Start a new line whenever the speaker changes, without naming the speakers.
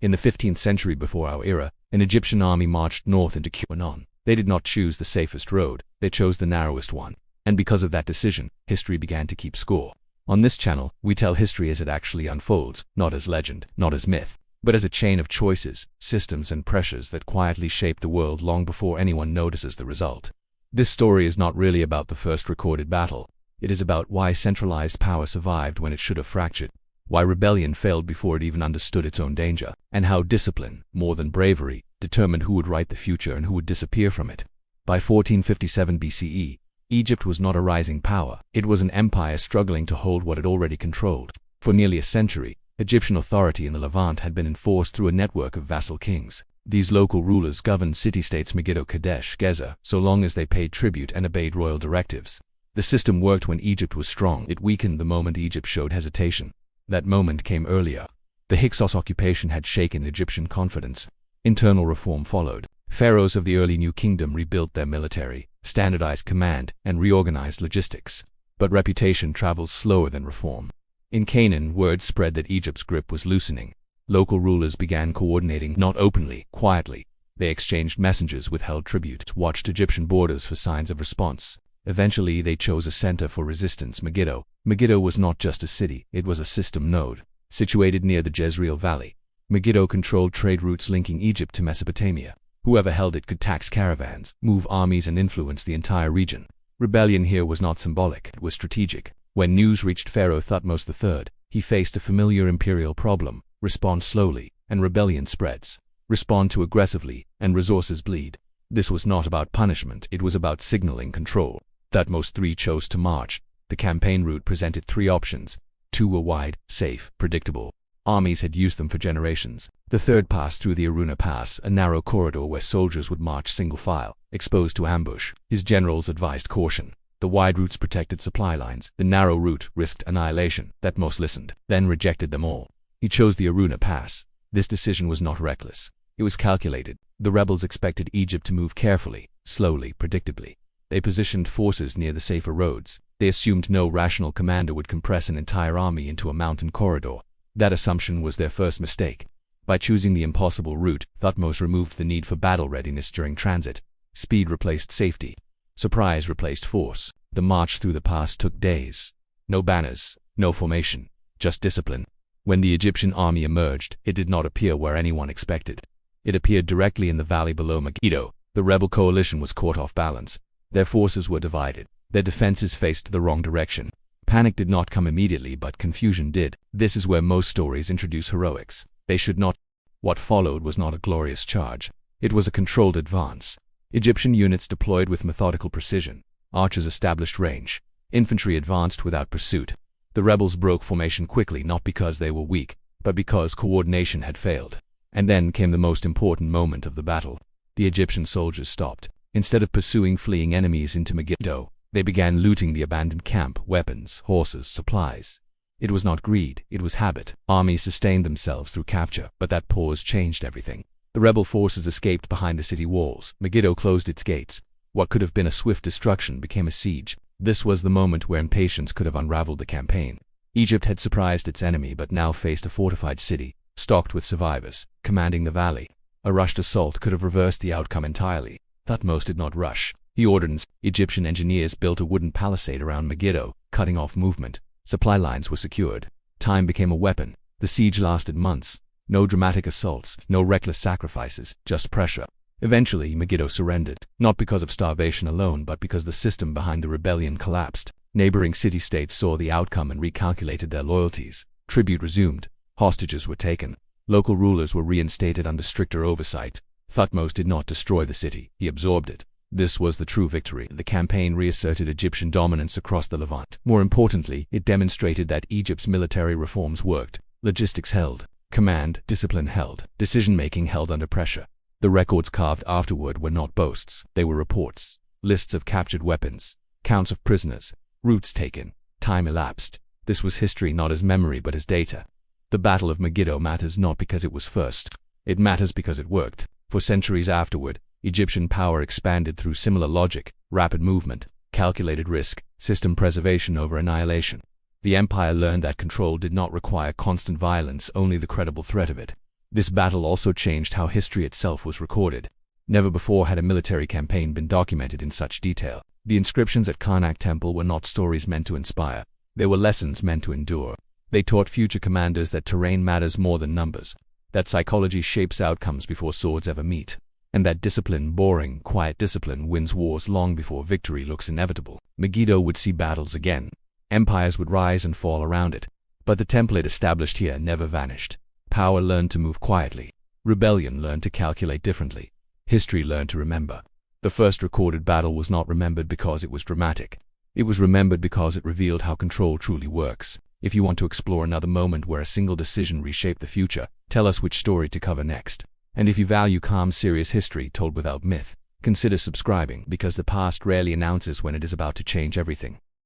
In the 15th century before our era, an Egyptian army marched north into Qumran. They did not choose the safest road, they chose the narrowest one. And because of that decision, history began to keep score. On this channel, we tell history as it actually unfolds, not as legend, not as myth, but as a chain of choices, systems, and pressures that quietly shape the world long before anyone notices the result. This story is not really about the first recorded battle. It is about why centralized power survived when it should have fractured, why rebellion failed before it even understood its own danger, and how discipline, more than bravery, determined who would write the future and who would disappear from it. By 1457 BCE, Egypt was not a rising power. It was an empire struggling to hold what it already controlled. For nearly a century, Egyptian authority in the Levant had been enforced through a network of vassal kings. These local rulers governed city-states Megiddo, Kadesh, Gezer, so long as they paid tribute and obeyed royal directives. The system worked when Egypt was strong. It weakened the moment Egypt showed hesitation. That moment came earlier. The Hyksos occupation had shaken Egyptian confidence. Internal reform followed. Pharaohs of the early New Kingdom rebuilt their military, standardized command, and reorganized logistics. But reputation travels slower than reform. In Canaan, word spread that Egypt's grip was loosening. Local rulers began coordinating, not openly, quietly. They exchanged messengers, withheld tribute, watched Egyptian borders for signs of response. Eventually, they chose a center for resistance, Megiddo. Megiddo was not just a city, it was a system node. Situated near the Jezreel Valley, Megiddo controlled trade routes linking Egypt to Mesopotamia. Whoever held it could tax caravans, move armies, and influence the entire region. Rebellion here was not symbolic, it was strategic. When news reached Pharaoh Thutmose III, he faced a familiar imperial problem: respond slowly, and rebellion spreads. Respond too aggressively, and resources bleed. This was not about punishment, it was about signaling control. Thutmose III chose to march. The campaign route presented three options. Two were wide, safe, predictable. Armies had used them for generations. The third passed through the Aruna Pass, a narrow corridor where soldiers would march single file, exposed to ambush. His generals advised caution. The wide routes protected supply lines. The narrow route risked annihilation. Thutmose listened, then rejected them all. He chose the Aruna Pass. This decision was not reckless. It was calculated. The rebels expected Egypt to move carefully, slowly, predictably. They positioned forces near the safer roads. They assumed no rational commander would compress an entire army into a mountain corridor. That assumption was their first mistake. By choosing the impossible route, Thutmose removed the need for battle readiness during transit. Speed replaced safety. Surprise replaced force. The march through the pass took days. No banners, no formation, just discipline. When the Egyptian army emerged, it did not appear where anyone expected. It appeared directly in the valley below Megiddo. The rebel coalition was caught off balance. Their forces were divided. Their defenses faced the wrong direction. Panic did not come immediately, but confusion did. This is where most stories introduce heroics. They should not. What followed was not a glorious charge. It was a controlled advance. Egyptian units deployed with methodical precision. Archers established range. Infantry advanced without pursuit. The rebels broke formation quickly, not because they were weak, but because coordination had failed. And then came the most important moment of the battle. The Egyptian soldiers stopped. Instead of pursuing fleeing enemies into Megiddo, they began looting the abandoned camp, weapons, horses, supplies. It was not greed, it was habit. Armies sustained themselves through capture, but that pause changed everything. The rebel forces escaped behind the city walls. Megiddo closed its gates. What could have been a swift destruction became a siege. This was the moment where impatience could have unraveled the campaign. Egypt had surprised its enemy but now faced a fortified city, stocked with survivors, commanding the valley. A rushed assault could have reversed the outcome entirely. Thutmose did not rush. He ordered. Egyptian engineers built a wooden palisade around Megiddo, cutting off movement. Supply lines were secured. Time became a weapon. The siege lasted months. No dramatic assaults, no reckless sacrifices, just pressure. Eventually, Megiddo surrendered, not because of starvation alone, but because the system behind the rebellion collapsed. Neighboring city-states saw the outcome and recalculated their loyalties. Tribute resumed. Hostages were taken. Local rulers were reinstated under stricter oversight. Thutmose did not destroy the city, he absorbed it. This was the true victory. The campaign reasserted Egyptian dominance across the Levant. More importantly, it demonstrated that Egypt's military reforms worked. Logistics held. Command, discipline held. Decision-making held under pressure. The records carved afterward were not boasts, they were reports. Lists of captured weapons, counts of prisoners, routes taken, time elapsed. This was history not as memory but as data. The Battle of Megiddo matters not because it was first. It matters because it worked. For centuries afterward, Egyptian power expanded through similar logic: rapid movement, calculated risk, system preservation over annihilation. The empire learned that control did not require constant violence, only the credible threat of it. This battle also changed how history itself was recorded. Never before had a military campaign been documented in such detail. The inscriptions at Karnak Temple were not stories meant to inspire. They were lessons meant to endure. They taught future commanders that terrain matters more than numbers, that psychology shapes outcomes before swords ever meet, and that discipline, boring, quiet discipline, wins wars long before victory looks inevitable. Megiddo would see battles again. Empires would rise and fall around it, but the template established here never vanished. Power learned to move quietly. Rebellion learned to calculate differently. History learned to remember. The first recorded battle was not remembered because it was dramatic. It was remembered because it revealed how control truly works. If you want to explore another moment where a single decision reshaped the future, tell us which story to cover next. And if you value calm, serious history told without myth, consider subscribing, because the past rarely announces when it is about to change everything.